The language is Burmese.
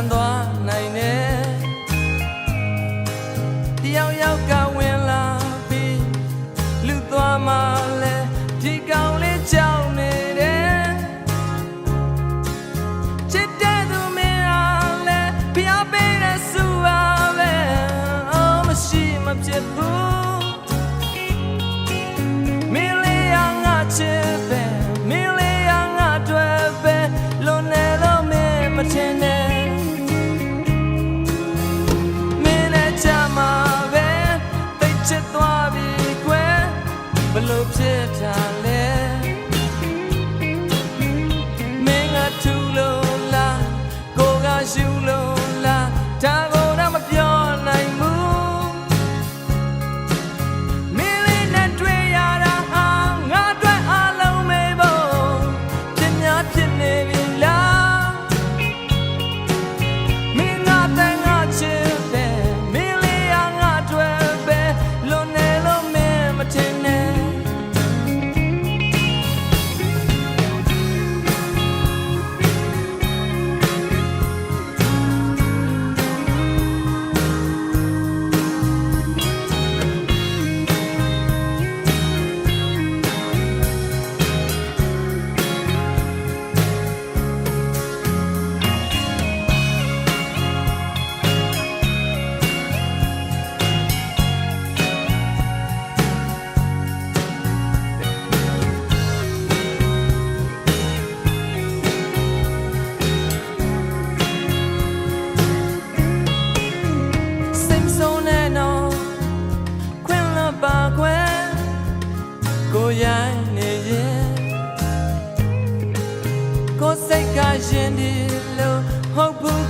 န်သွားနိုင်တယ်တယောက်ယောက်ကဝင်လာပြီးလူသွားမှလဲဒီကောင်လေးကြောက်နေတယ်ချစ်တဲ့သူမင်းအားလဲဖျားပေးတဲ့စုအားပဲအော်မရှိမဖြစ်ဘူးမင်းလေးကငါချစ်ပဲမင်းလေးကငါတွေ့ပဲလုံးနေလို့မင်းမထင်နဲ့ဘလို့ဖြစ်တာလဲမင်းကထူလို့လားကိုကရှူလို့လားဒါကိုတော့မပြောနိုင်ဘူးမင်းလေးနဲ့တွေ့ရတာဟာငါအတွက်အလုံးမေးဖို့ဖြစ်များဖြစ်နေပြီလားမင်းကတန်ငါချစ်တယ်မင်းလေးကငါတွေ့ပဲလို့နေလို့မင်းမထင်နဲ့ကိုရိုင်းနေရင်ကိုစိတ်ကရင်ဒီလို့ဟုတ်ဘူး